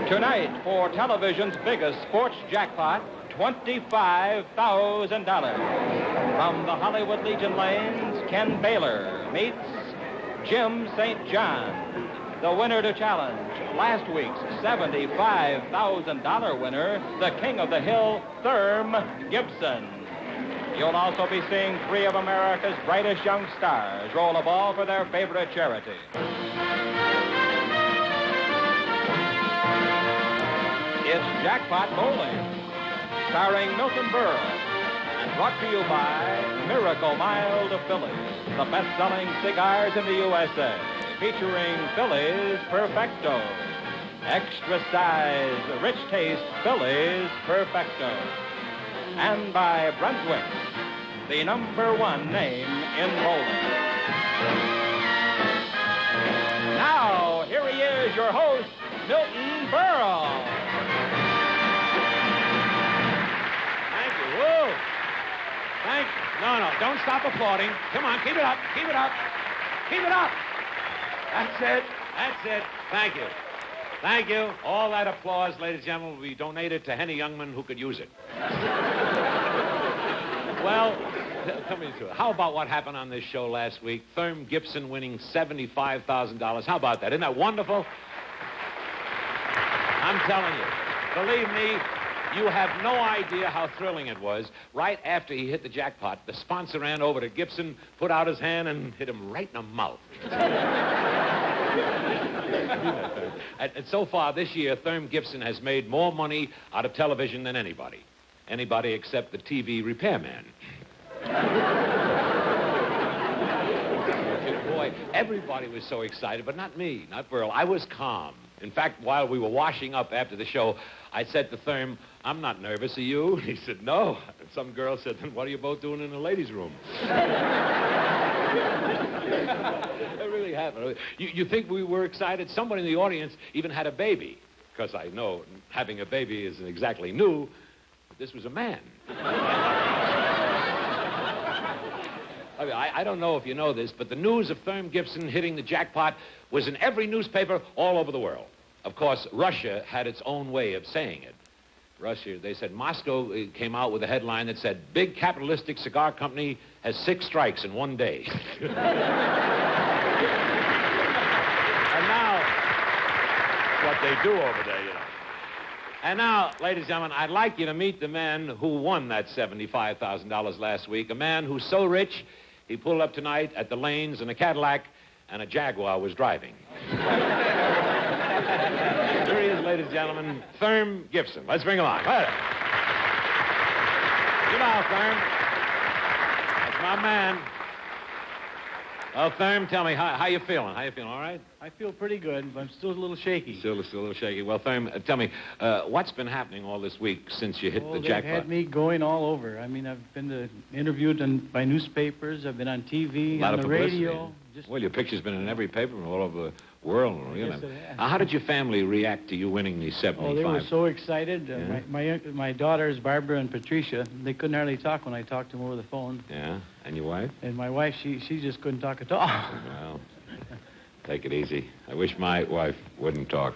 Tonight, for television's biggest sports jackpot, $25,000. From the Hollywood Legion lanes, Ken Baylor meets Jim St. John. The winner to challenge last week's $75,000 winner, the King of the Hill, Therm Gibson. You'll also be seeing three of America's brightest young stars roll a ball for their favorite charity. It's Jackpot Bowling, starring Milton Berle, and brought to you by Miracle Mild of Phillies, the best-selling cigars in the USA, featuring Phillies Perfecto, extra size, rich taste Phillies Perfecto, and by Brunswick, the #1 name in bowling. Now, here he is, your host, Milton Berle. Whoa. Thank you. No, don't stop applauding. Come on, keep it up, keep it up. Keep it up. That's it. Thank you. Thank you. All that applause, ladies and gentlemen, will be donated to any young man who could use it. Well, tell me the truth. How about what happened on this show last week? Therm Gibson winning $75,000. How about that? Isn't that wonderful? I'm telling you. Believe me, you have no idea how thrilling it was. Right after he hit the jackpot, the sponsor ran over to Gibson, put out his hand, and hit him right in the mouth. And so far this year, Therm Gibson has made more money out of television than anybody. Anybody except the TV repairman. Boy, everybody was so excited, but not me, not Berle. I was calm. In fact, while we were washing up after the show, I said to Therm, "I'm not nervous, are you?" He said, "No." And some girl said, "Then what are you both doing in the ladies' room?" It really happened. You think we were excited? Somebody in the audience even had a baby. Because I know having a baby isn't exactly new, but this was a man. I don't know if you know this, but the news of Therm Gibson hitting the jackpot was in every newspaper all over the world. Of course, Russia had its own way of saying it. Russia, they said, Moscow came out with a headline that said, "Big capitalistic cigar company has 6 strikes in one day." And now, what they do over there, you know. And now, ladies and gentlemen, I'd like you to meet the man who won that $75,000 last week, a man who's so rich, he pulled up tonight at the lanes in a Cadillac, and a Jaguar was driving. Here he is, ladies and gentlemen, Therm Gibson. Let's bring him on. Right. You know, Therm. That's my man. Well, Therm, tell me, how you feeling? How you feeling, all right? I feel pretty good, but I'm still a little shaky. Still a little shaky. Well, Therm, tell me, what's been happening all this week since you hit the jackpot? They've had me going all over. I mean, I've been interviewed by newspapers. I've been on TV, on the radio. Well, your picture's been in every paper all over the world. You know. How did your family react to you winning the 75? Oh, they were so excited. Yeah. My daughters, Barbara and Patricia, they couldn't hardly talk when I talked to them over the phone. Yeah? And your wife? And my wife, she just couldn't talk at all. Well, take it easy. I wish my wife wouldn't talk.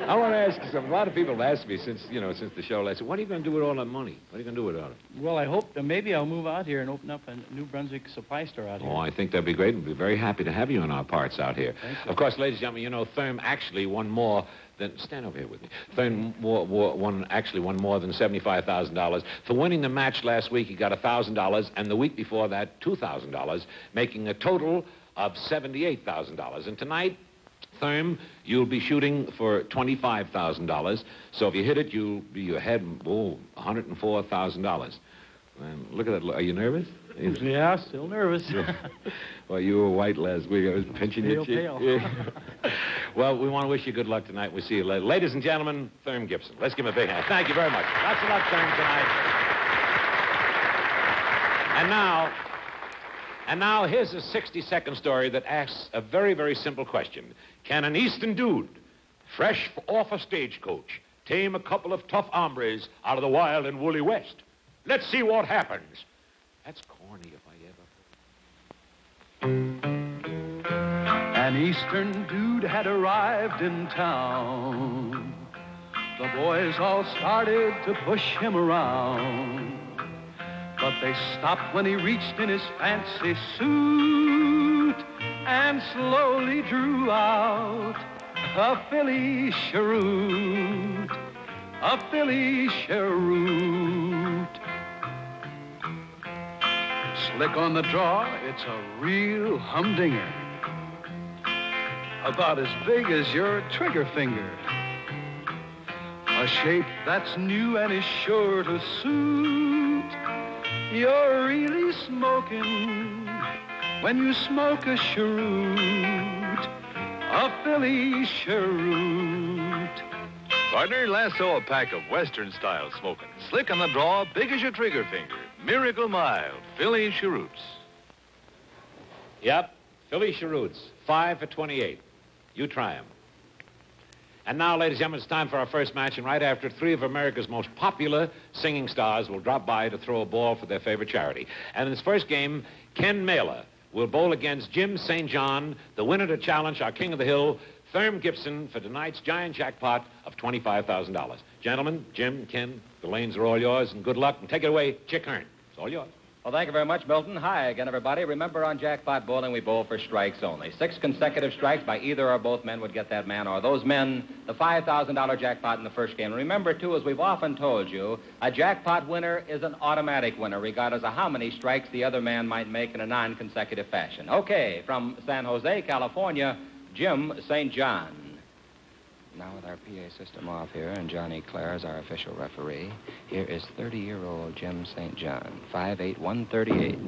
I want to ask you something. A lot of people have asked me since the show last week, what are you going to do with all that money? What are you going to do with all it? Well, I hope that maybe I'll move out here and open up a New Brunswick supply store out here. Oh, I think that'd be great. We'd be very happy to have you in our parts out here. Thank you. Of course, ladies and gentlemen, you know, Therm actually won more than... Stand over here with me. Therm won more than $75,000. For winning the match last week, he got $1,000, and the week before that, $2,000, making a total of $78,000. And tonight, Therm, you'll be shooting for $25,000. So if you hit it, you'll be ahead, $104,000. Look at that. Are you nervous? Yeah, still nervous. Well, you were white last week. I was pinching your cheek. Pale. Yeah. Well, we want to wish you good luck tonight. We'll see you later. Ladies and gentlemen, Therm Gibson. Let's give him a big hand. Thank you very much. Lots of luck, Therm, tonight. And now, here's a 60-second story that asks a very, very simple question. Can an Eastern dude, fresh off a stagecoach, tame a couple of tough hombres out of the wild and woolly West? Let's see what happens. That's corny if I ever... An eastern dude had arrived in town. The boys all started to push him around. But they stopped when he reached in his fancy suit and slowly drew out a Philly cheroot, a Philly cheroot. Slick on the draw, it's a real humdinger. About as big as your trigger finger. A shape that's new and is sure to suit. You're really smoking when you smoke a cheroot, a Philly cheroot. Partner, lasso a pack of Western-style smoking. Slick on the draw, big as your trigger finger. Miracle Mild, Philly cheroots. Yep, Philly cheroots, 5 for 28. You try them. And now, ladies and gentlemen, it's time for our first match, and right after, 3 of America's most popular singing stars will drop by to throw a ball for their favorite charity. And in this first game, Ken Mailer will bowl against Jim St. John, the winner to challenge our King of the Hill, Thurm Gibson, for tonight's giant jackpot of $25,000. Gentlemen, Jim, Ken, the lanes are all yours, and good luck. And take it away, Chick Hearn. It's all yours. Well, thank you very much, Milton. Hi again, everybody. Remember, on Jackpot Bowling, we bowl for strikes only. 6 consecutive strikes by either or both men would get that man or those men the $5,000 jackpot in the first game. And remember, too, as we've often told you, a jackpot winner is an automatic winner, regardless of how many strikes the other man might make in a non-consecutive fashion. Okay, from San Jose, California, Jim St. John. Now with our PA system off here and Johnny Clare as our official referee, here is 30-year-old Jim St. John, 5'8", 138.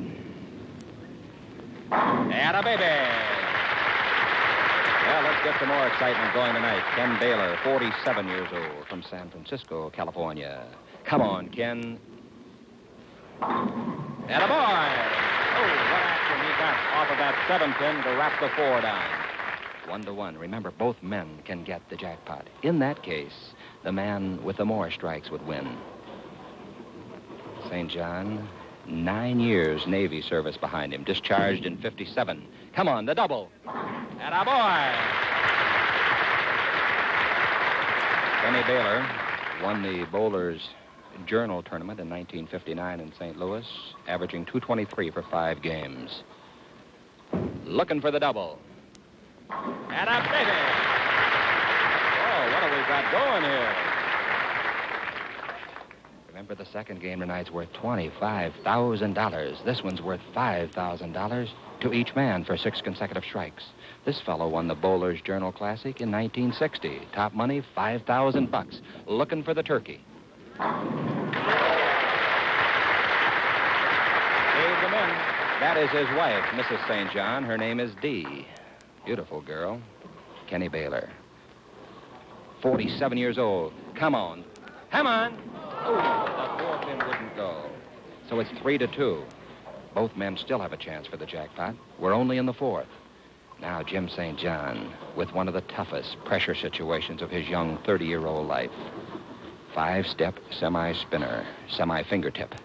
And a baby. Well, let's get some more excitement going tonight. Ken Baylor, 47 years old, from San Francisco, California. Come on, Ken. And a boy. Oh, what action he got off of that 7-pin to wrap the 4 down. 1-1. Remember, both men can get the jackpot. In that case, the man with the more strikes would win. St. John, 9 years Navy service behind him, discharged in 57. Come on, the double. And a boy. Kenny Baylor won the Bowlers Journal Tournament in 1959 in St. Louis, averaging .223 for 5 games. Looking for the double. And a baby. Oh, what have we got going here? Remember, the second game tonight's worth $25,000. This one's worth $5,000 to each man for 6 consecutive strikes. This fellow won the Bowlers Journal Classic in 1960. Top money, $5,000. Looking for the turkey. Gave them in. That is his wife, Mrs. St. John. Her name is Dee. Beautiful girl. Kenny Baylor. 47 years old. Come on. Come on. Oh, the 4-pin wouldn't go. So it's 3-2. Both men still have a chance for the jackpot. We're only in the 4th. Now Jim St. John with one of the toughest pressure situations of his young 30-year-old life. 5-step semi-spinner, semi-fingertip.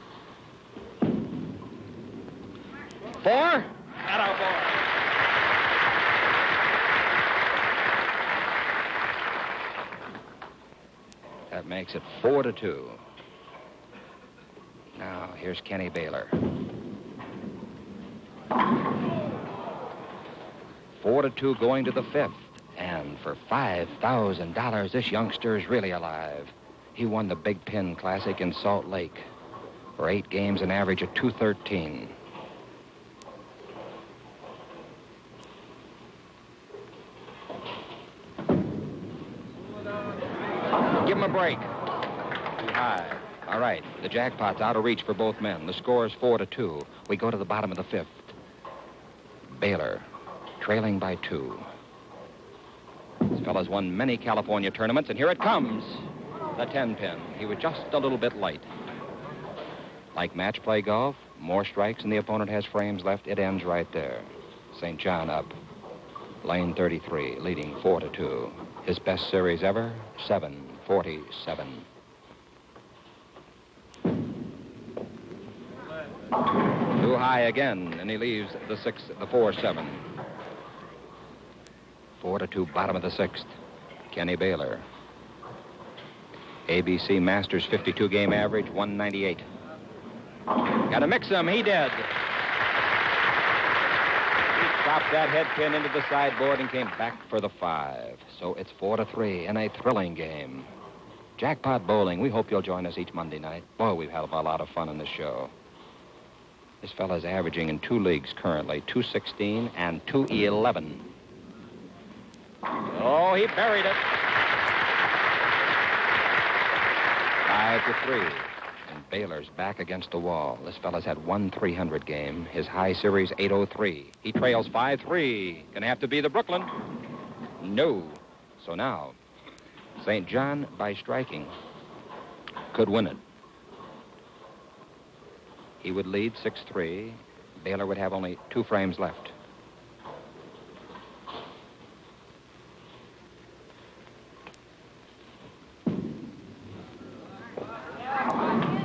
4. Attaboy. That makes it 4-2. Now, here's Kenny Baylor. 4-2 going to the 5th. And for $5,000, this youngster is really alive. He won the Big Pin Classic in Salt Lake. For 8 games, an average of .213. Give him a break. Too high. All right, the jackpot's out of reach for both men. The score is 4-2. We go to the bottom of the 5th. Baylor, trailing by 2. This fella's won many California tournaments, and here it comes. The 10-pin. He was just a little bit light. Like match play golf, more strikes and the opponent has frames left. It ends right there. St. John up. Lane 33, leading 4-2. His best series ever, 7-47. Too high again, and he leaves the 4-7. 4-2, bottom of the sixth. Kenny Baylor. ABC Masters 52 game average, 198. Got to mix him. He did. He chopped that head pin into the sideboard and came back for the 5. So it's 4-3 in a thrilling game. Jackpot Bowling, we hope you'll join us each Monday night. Boy, we've had a lot of fun in this show. This fella's averaging in 2 leagues currently, 216 and 211. Oh, he buried it. 5-3. And Baylor's back against the wall. This fella's had one 300 game. His high series, 803. He trails 5-3. Gonna have to be the Brooklyn. No. So now, St. John, by striking, could win it. He would lead 6-3. Baylor would have only 2 frames left.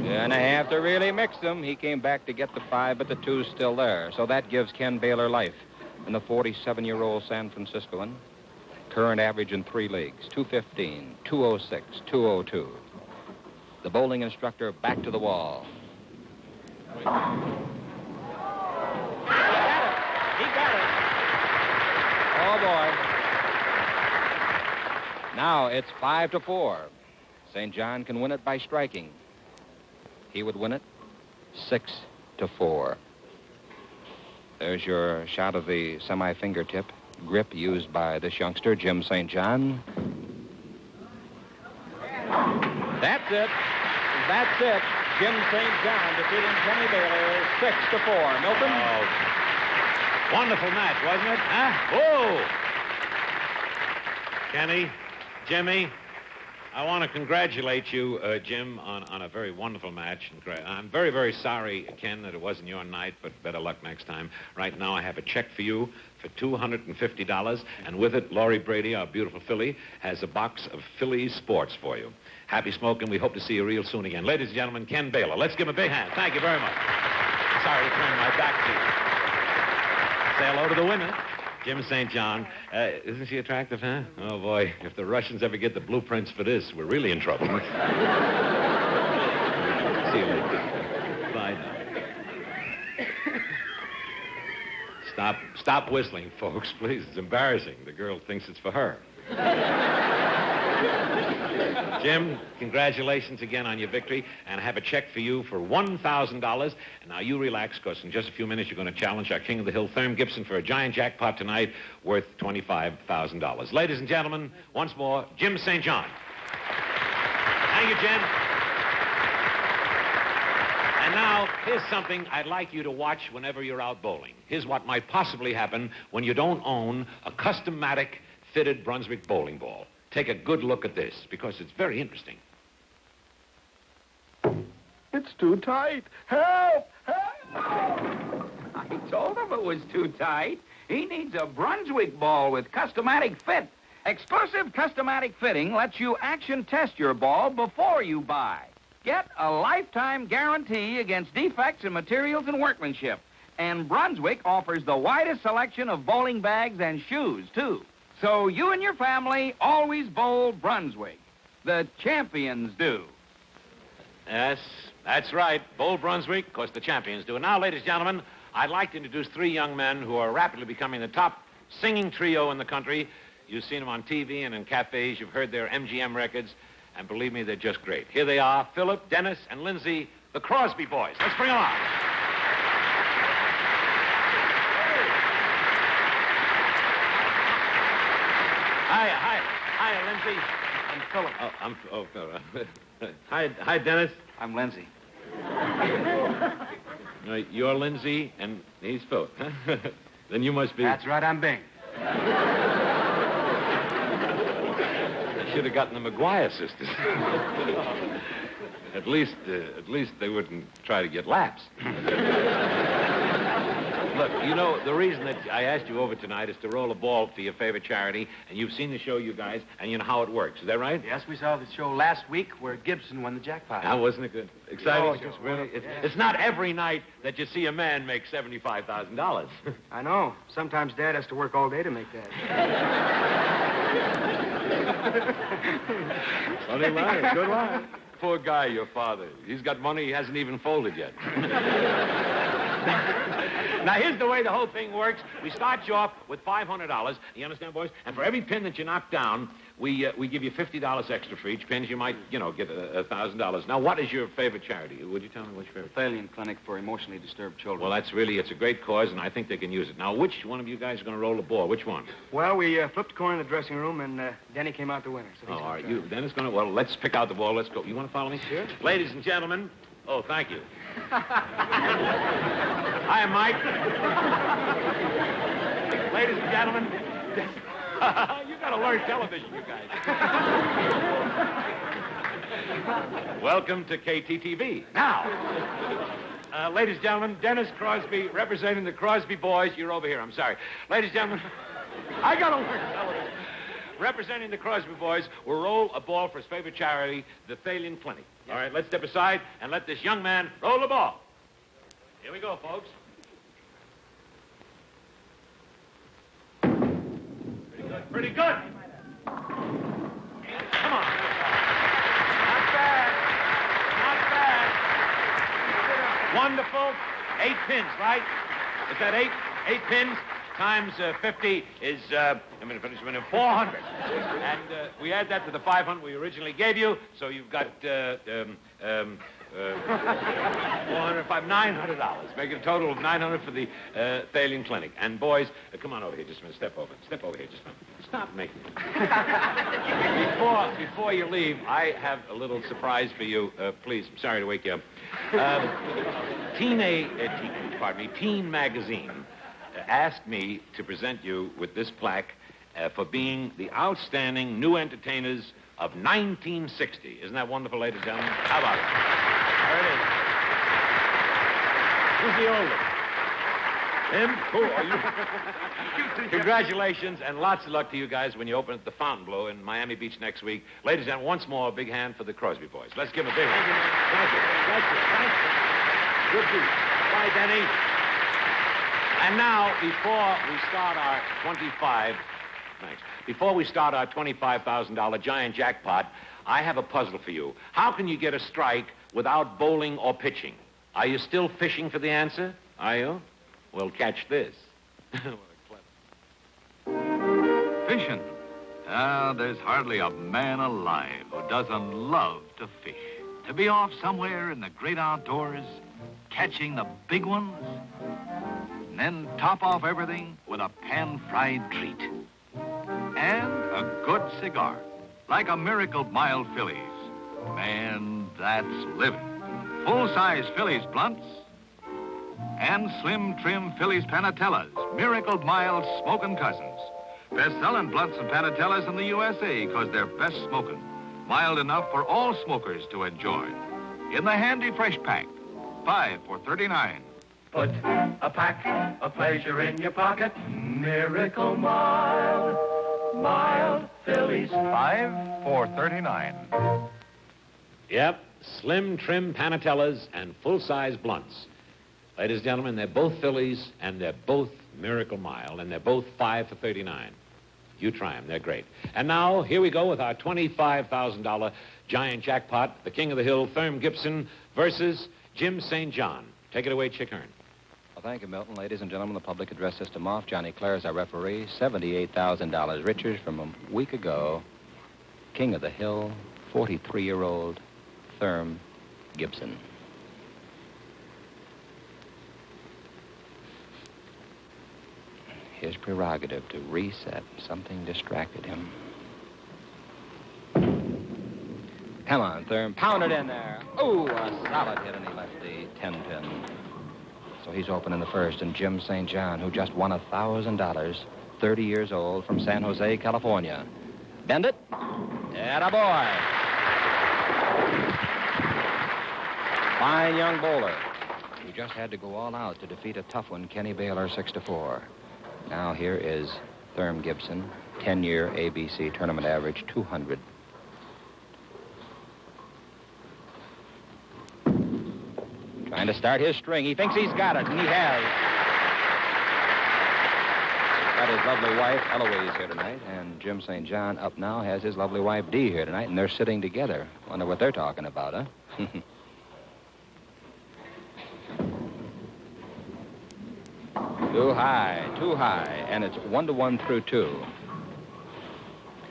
Gonna have to really mix them. He came back to get the 5, but the 2's still there. So that gives Ken Baylor life. And the 47-year-old San Franciscoan, current average in 3 leagues, 215, 206, 202. The bowling instructor back to the wall. He got it. Oh, boy. Now it's 5-4. St. John can win it by striking. He would win it 6-4. There's your shot of the semi-fingertip grip used by this youngster, Jim St. John. That's it. That's it. Jim St. John defeating Kenny Baylor 6-4. Milton? Oh, wonderful match, wasn't it? Huh? Whoa! Kenny, Jimmy, I want to congratulate you, Jim, on a very wonderful match. I'm very, very sorry, Ken, that it wasn't your night, but better luck next time. Right now, I have a check for you for $250, and with it, Laurie Brady, our beautiful filly, has a box of Phillies sports for you. Happy smoking. We hope to see you real soon again. Ladies and gentlemen, Ken Baylor. Let's give him a big hand. Thank you very much. Sorry to turn my back to you. Say hello to the winner, Jim St. John. Isn't she attractive, huh? Oh, boy. If the Russians ever get the blueprints for this, we're really in trouble. See you later. Bye now. Stop whistling, folks, please. It's embarrassing. The girl thinks it's for her. Jim, congratulations again on your victory, and I have a check for you for $1,000. And now you relax, because in just a few minutes you're going to challenge our King of the Hill, Therm Gibson, for a giant jackpot tonight worth $25,000. Ladies and gentlemen, once more, Jim St. John. Thank you, Jim. And now, here's something I'd like you to watch whenever you're out bowling. Here's what might possibly happen when you don't own a custom-matic fitted Brunswick bowling ball. Take a good look at this, because it's very interesting. It's too tight. Help! Help! I told him it was too tight. He needs a Brunswick ball with Customatic Fit. Exclusive Customatic Fitting lets you action test your ball before you buy. Get a lifetime guarantee against defects in materials and workmanship. And Brunswick offers the widest selection of bowling bags and shoes, too. So you and your family always bowl Brunswick. The champions do. Yes, that's right. Bowl Brunswick, because the champions do. And now, ladies and gentlemen, I'd like to introduce 3 young men who are rapidly becoming the top singing trio in the country. You've seen them on TV and in cafes. You've heard their MGM records. And believe me, they're just great. Here they are, Philip, Dennis, and Lindsay, the Crosby Boys. Let's bring them on. Hi, Lindsay. I'm Philip. Hi, Dennis. I'm Lindsay. You're Lindsay, and he's Philip. Then you must be... That's right, I'm Bing. I should have gotten the McGuire sisters. At least they wouldn't try to get laps. Look, you know, the reason that I asked you over tonight is to roll a ball for your favorite charity, and you've seen the show, you guys, and you know how it works. Is that right? Yes, we saw the show last week where Gibson won the jackpot. Now, wasn't it good? Exciting Oh, show. just Really? wonderful. It's not every night that you see a man make $75,000. I know. Sometimes Dad has to work all day to make that. Funny line. Good line. Poor guy, your father. He's got money he hasn't even folded yet. Now, here's the way the whole thing works. We start you off with $500. You understand, boys? And for every pin that you knock down, we give you $50 extra for each pin. You might, get $1,000. Now, what is your favorite charity? Would you tell me what's your favorite? Thalian Clinic for emotionally disturbed children. Well, it's a great cause, and I think they can use it. Now, which one of you guys is going to roll the ball? Which one? Well, we flipped a coin in the dressing room, and Denny came out the winner. So All right. Then it's going to... Well, let's pick out the ball. Let's go. You want to follow me? Sure. Ladies and gentlemen... Oh, thank you. Hi, Mike. Ladies and gentlemen... You got to learn television, you guys. Welcome to KTTV. Now, ladies and gentlemen, Dennis Crosby, representing the Crosby Boys. You're over here. I'm sorry. Ladies and gentlemen, I got to learn television. Representing the Crosby Boys, will roll a ball for his favorite charity, the Thalian Clinic. All right, let's step aside and let this young man roll the ball. Here we go, folks. Pretty good. Come on. Not bad. Not bad. Wonderful. 8 pins, right? Is that 8? 8 pins times 50 is, 400. And we add that to the 500 we originally gave you, so you've got, $900. Make it a total of $900 for the Thalian Clinic. And boys, come on over here just a minute. Step over here just a minute. Stop making it. Before you leave, I have a little surprise for you. Please, I'm sorry to wake you up. Teen Magazine asked me to present you with this plaque for being the outstanding new entertainers of 1960. Isn't that wonderful, ladies and gentlemen? How about it? There it is. Who's the oldest? Him? Who are you? Congratulations and lots of luck to you guys when you open at the Fontainebleau in Miami Beach next week. Ladies and gentlemen, once more, a big hand for the Crosby Boys. Let's give them a big hand. Thank you. Good beat. Bye, Denny. And now, before we start our $25,000 giant jackpot, I have a puzzle for you. How can you get a strike without bowling or pitching? Are you still fishing for the answer? Are you? Well, catch this. Fishing. There's hardly a man alive who doesn't love to fish. To be off somewhere in the great outdoors, catching the big ones, and then top off everything with a pan-fried treat. And a good cigar, like a Miracle Mild Phillies. Man, that's living. Full-size Phillies blunts and slim trim Phillies Panatellas, Miracle Mild smoking cousins. Best-selling blunts and Panatellas in the USA because they're best smoking. Mild enough for all smokers to enjoy. In the handy fresh pack, 5 for $39. Put a pack of pleasure in your pocket. Miracle Mild, Mild Phillies. 5 for $39. Yep, slim trim Panatellas and full-size blunts. Ladies and gentlemen, they're both Phillies, and they're both Miracle Mild, and they're both 5 for $39. You try them. They're great. And now, here we go with our $25,000 giant jackpot. The King of the Hill, Thurm Gibson, versus Jim St. John. Take it away, Chick Hearn. Well, thank you, Milton. Ladies and gentlemen, the public address system off. Johnny Clare is our referee. $78,000 richer from a week ago. King of the Hill, 43-year-old Thurm Gibson. His prerogative to reset. Something distracted him. Come on, Thurm. Pound it in there. Ooh, a solid hit, and he left the 10-pin. So he's open in the first, and Jim St. John, who just won $1,000, 30 years old, from San Jose, California. Bend it. Attaboy. Fine young bowler. He just had to go all out to defeat a tough one, Kenny Baylor, 6-4. Now here is Thurm Gibson, 10-year ABC tournament average, 200. Trying to start his string. He thinks he's got it, and he has. Got his lovely wife, Eloise, here tonight, and Jim St. John up now has his lovely wife, Dee, here tonight, and they're sitting together. Wonder what they're talking about, huh? Too high, and it's 1-1 through 2.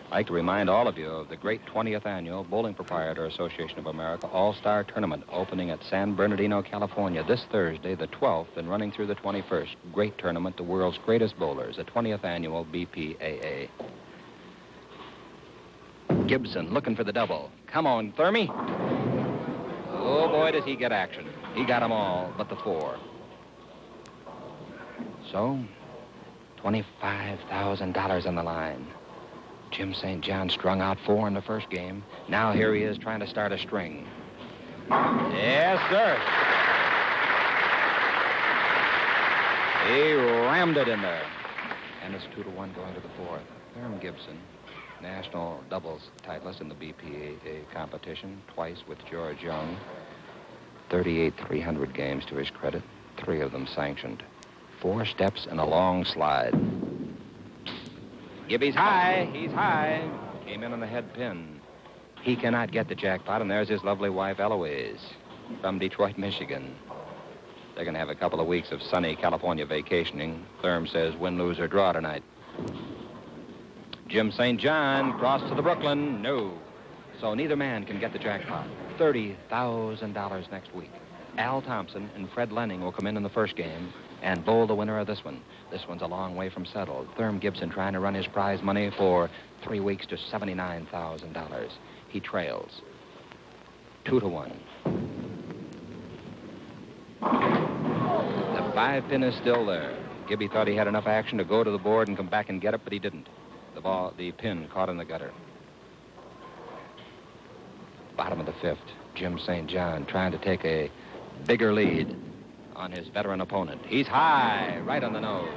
I'd like to remind all of you of the great 20th annual Bowling Proprietor Association of America All-Star Tournament opening at San Bernardino, California this Thursday, the 12th, and running through the 21st. Great tournament, the world's greatest bowlers, the 20th annual BPAA. Gibson looking for the double. Come on, Thurmy. Oh, boy, does he get action. He got them all but the 4. So, $25,000 on the line. Jim St. John strung out 4 in the first game. Now here he is trying to start a string. Yes, sir. He rammed it in there. And it's 2-1 going to the 4th. Thurm Gibson, national doubles titleist in the BPAA competition, twice with George Young. 38 300 games to his credit, 3 of them sanctioned. 4 steps and a long slide. Gibby's high. He's high. Came in on the head pin. He cannot get the jackpot, and there's his lovely wife, Eloise, from Detroit, Michigan. They're going to have a couple of weeks of sunny California vacationing. Thurm says win, lose, or draw tonight. Jim St. John crossed to the Brooklyn. No. So neither man can get the jackpot. $30,000 next week. Al Thompson and Fred Lenning will come in the first game and bowl the winner of this one. This one's a long way from settled. Thurm Gibson trying to run his prize money for 3 weeks to $79,000. He trails 2-1. The 5 pin is still there. Gibby thought he had enough action to go to the board and come back and get it, but he didn't. The pin caught in the gutter. Bottom of the 5th. Jim St. John trying to take a bigger lead on his veteran opponent. He's high, right on the nose.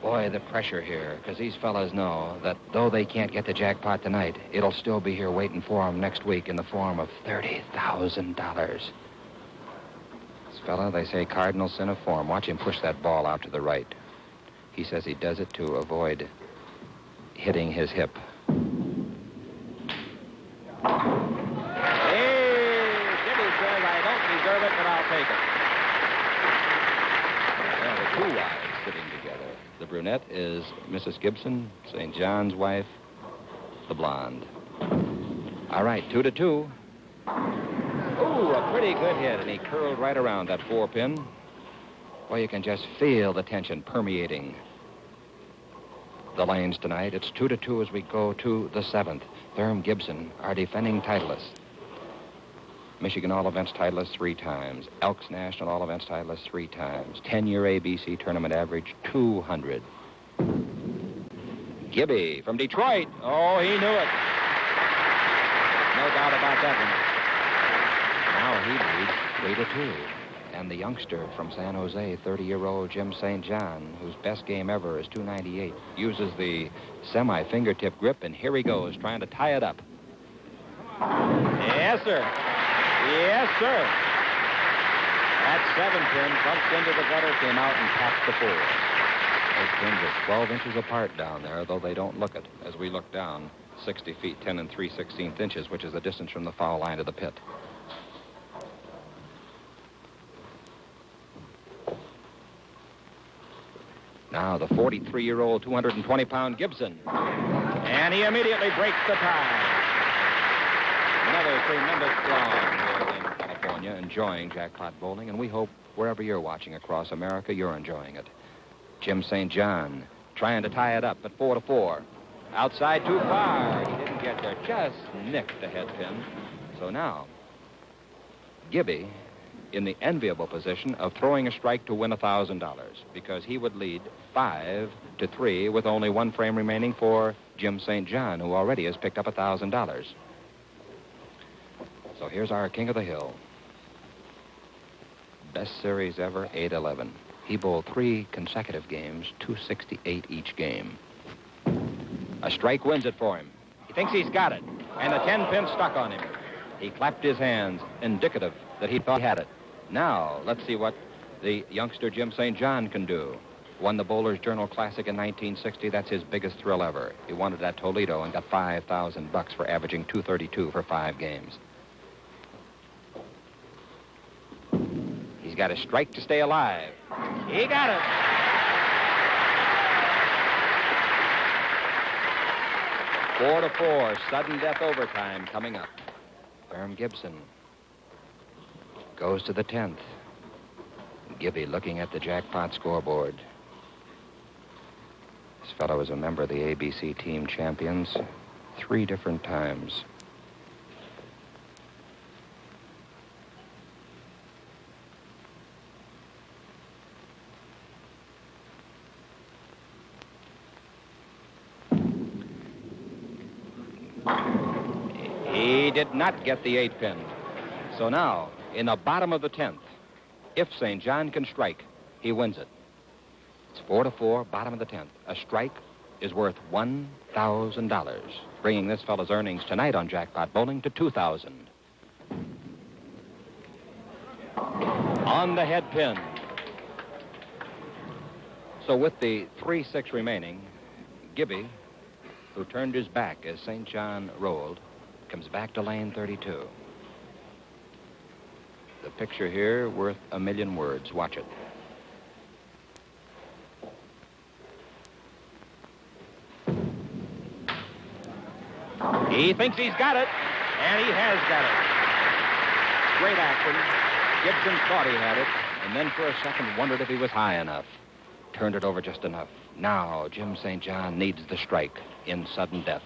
Boy, the pressure here, because these fellas know that though they can't get the jackpot tonight, it'll still be here waiting for them next week in the form of $30,000. This fella, they say cardinal sin of form. Watch him push that ball out to the right. He says he does it to avoid hitting his hip. Deserve it, but I'll take it. Well, the 2 wives sitting together. The brunette is Mrs. Gibson, St. John's wife, the blonde. All right, 2-2. Ooh, a pretty good hit, and he curled right around that 4 pin. Boy, you can just feel the tension permeating the lanes tonight. It's 2-2 as we go to the 7th. Thurm Gibson, our defending titleist. Michigan All-Events titleist 3 times. Elks National All-Events titleist 3 times. 10-year ABC tournament average, 200. Gibby from Detroit. Oh, he knew it. No doubt about that one. Now he leads 3-2. And the youngster from San Jose, 30-year-old Jim St. John, whose best game ever is 298, uses the semi-fingertip grip, and here he goes, trying to tie it up. Yes, sir. Yes, sir. That 7 pin bumped into the gutter, came out and tapped the 4. Those pins are 12 inches apart down there, though they don't look it. As we look down, 60 feet, 10 3/16 inches, which is the distance from the foul line to the pit. Now the 43-year-old, 220-pound Gibson. And he immediately breaks the tie. Another tremendous throng here in California enjoying jackpot bowling, and we hope wherever you're watching across America, you're enjoying it. Jim St. John trying to tie it up at 4-4. Outside too far. He didn't get there. Just nicked the head pin. So now, Gibby in the enviable position of throwing a strike to win $1,000 because he would lead 5-3 with only 1 frame remaining for Jim St. John, who already has picked up $1,000. So here's our king of the hill. Best series ever, 8-11. He bowled 3 consecutive games, 268 each game. A strike wins it for him. He thinks he's got it, and the 10-pin stuck on him. He clapped his hands, indicative that he thought he had it. Now, let's see what the youngster Jim St. John can do. Won the Bowler's Journal Classic in 1960. That's his biggest thrill ever. He won it at Toledo and got $5,000 for averaging 232 for 5 games. He's got a strike to stay alive. He got it. Four to 4, sudden death overtime coming up. Herm Gibson goes to the 10th. Gibby looking at the jackpot scoreboard. This fellow was a member of the ABC team champions 3 different times. He did not get the 8-pin. So now, in the bottom of the 10th, if St. John can strike, he wins it. It's 4 to 4, bottom of the 10th. A strike is worth $1,000, bringing this fellow's earnings tonight on Jackpot Bowling to $2,000. On the head pin. So with the 3-6 remaining, Gibby, who turned his back as St. John rolled, comes back to lane 32. The picture here worth 1,000,000 words. Watch it. He thinks he's got it, and he has got it. Great action. Gibson thought he had it, and then for a second wondered if he was high enough. Turned it over just enough. Now Jim St. John needs the strike in sudden death.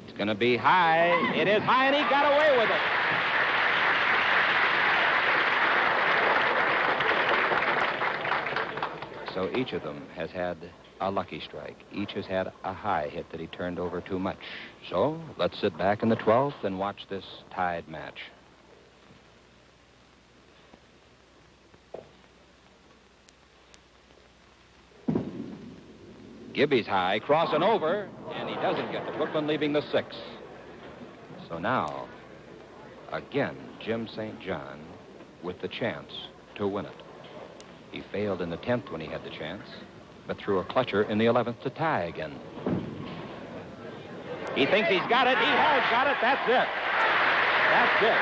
It's going to be high. It is high, and he got away with it. So each of them has had a lucky strike. Each has had a high hit that he turned over too much. So let's sit back in the 12th and watch this tied match. Gibby's high, crossing over, and he doesn't get the Brooklyn, leaving the 6. So now, again, Jim St. John with the chance to win it. He failed in the 10th when he had the chance, but threw a clutcher in the 11th to tie again. He thinks he's got it. He has got it. That's it. That's it.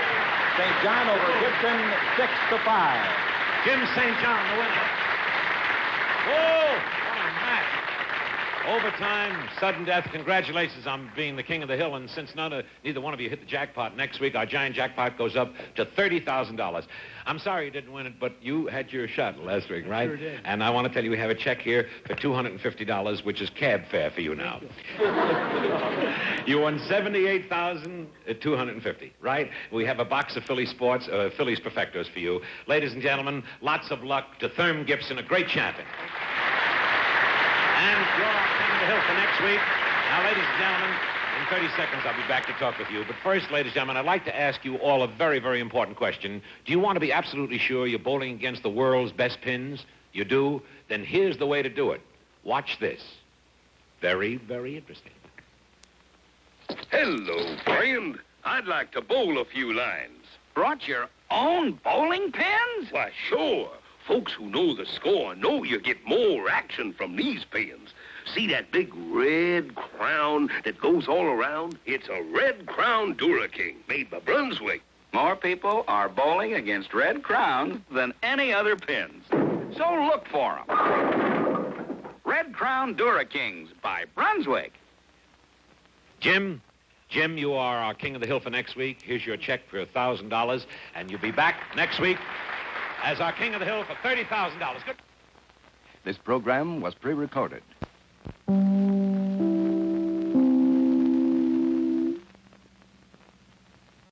St. John over Gibson, 6-5. Jim St. John, the winner. Whoa! What a match. Overtime, sudden death. Congratulations on being the king of the hill. And since neither one of you hit the jackpot, next week our giant jackpot goes up to $30,000. I'm sorry you didn't win it, but you had your shot last week, right? Sure did. And I want to tell you we have a check here for $250, which is cab fare for you now. You won $78,250, right? We have a box of Philly Sports, Phillies Perfectos for you. Ladies and gentlemen, lots of luck to Herm Gibson, a great champion. And you're our king of the hill for next week. Now, ladies and gentlemen, in 30 seconds, I'll be back to talk with you. But first, ladies and gentlemen, I'd like to ask you all a very, very important question. Do you want to be absolutely sure you're bowling against the world's best pins? You do? Then here's the way to do it. Watch this. Very, very interesting. Hello, friend. I'd like to bowl a few lines. Brought your own bowling pins? Why, sure. Folks who know the score know you get more action from these pins. See that big red crown that goes all around? It's a Red Crown Dura-King made by Brunswick. More people are bowling against Red Crowns than any other pins. So look for them. Red Crown Dura-Kings by Brunswick. Jim, you are our king of the hill for next week. Here's your check for $1,000, and you'll be back next week as our king of the hill for $30,000. Good. This program was pre-recorded.